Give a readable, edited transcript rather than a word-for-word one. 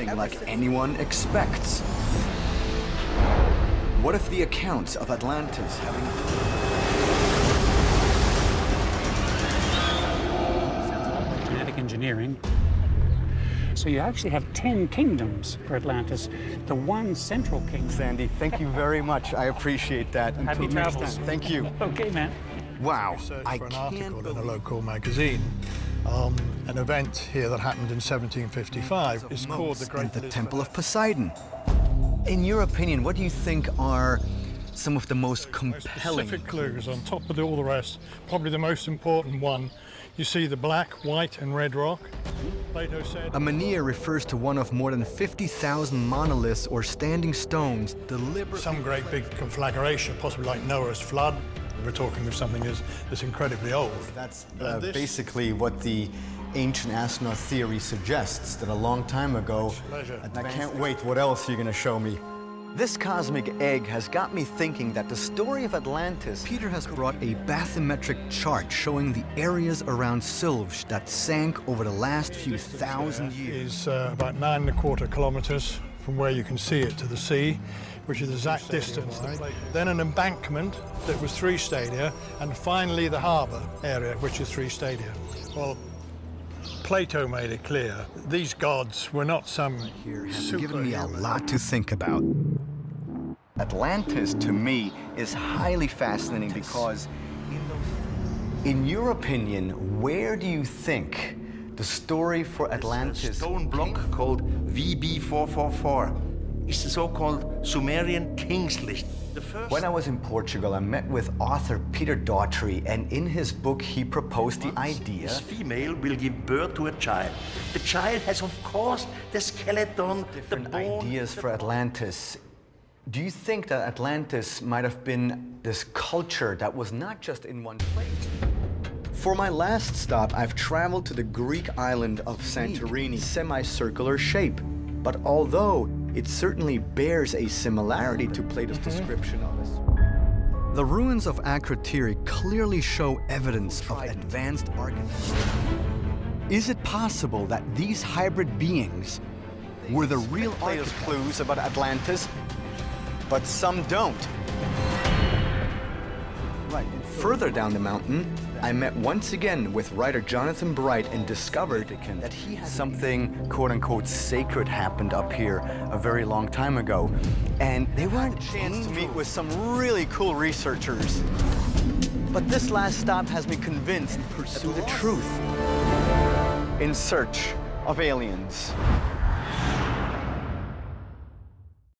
anything like anyone expects. What if the accounts of Atlantis having... Genetic engineering. So you actually have 10 kingdoms for Atlantis, the one central kingdom. Sandy, thank you very much. I appreciate that. Happy travels. Thank you. Okay, man. Wow, I for an article in a local magazine on an event here that happened in 1755. It's called the Temple of Poseidon. In your opinion, what do you think are some of the most compelling specific clues on top of all the rest? Probably the most important one. You see the black, white, and red rock. Plato said a menhir refers to one of more than 50,000 monoliths or standing stones deliberately. Some great big conflagration, possibly like Noah's flood. We're talking of something that's incredibly old. That's basically what the ancient astronaut theory suggests, that a long time ago. I can't wait. What else are you going to show me? This cosmic egg has got me thinking that the story of Atlantis... Peter has brought a bathymetric chart showing the areas around Sylvs that sank over the last few thousand years. Is about 9.25 kilometers from where you can see it to the sea, which is the exact distance. Then an embankment that was 3 stadia, and finally the harbour area, which is 3 stadia. Well, Plato made it clear these gods were not some Here has given me a lot to think about. Atlantis, to me, is highly fascinating because, in your opinion, where do you think the story for Atlantis... A stone block called VB444 is the so-called Sumerian king's list. When I was in Portugal, I met with author Peter Daughtry, and in his book he proposed the idea... This female will give birth to a child. The child has, of course, the skeleton, the bone... ideas for Atlantis. Do you think that Atlantis might have been this culture that was not just in one place? For my last stop, I've traveled to the Greek island of Santorini, semicircular shape. But although it certainly bears a similarity to Plato's description of it, the ruins of Akrotiri clearly show evidence of advanced architecture. Is it possible that these hybrid beings were the real clues about Atlantis? But some don't. Further down the mountain, I met once again with writer Jonathan Bright and discovered that he had something quote-unquote sacred happened up here a very long time ago. And they weren't a chance to meet with some really cool researchers. But this last stop has me convinced to pursue the truth in search of aliens.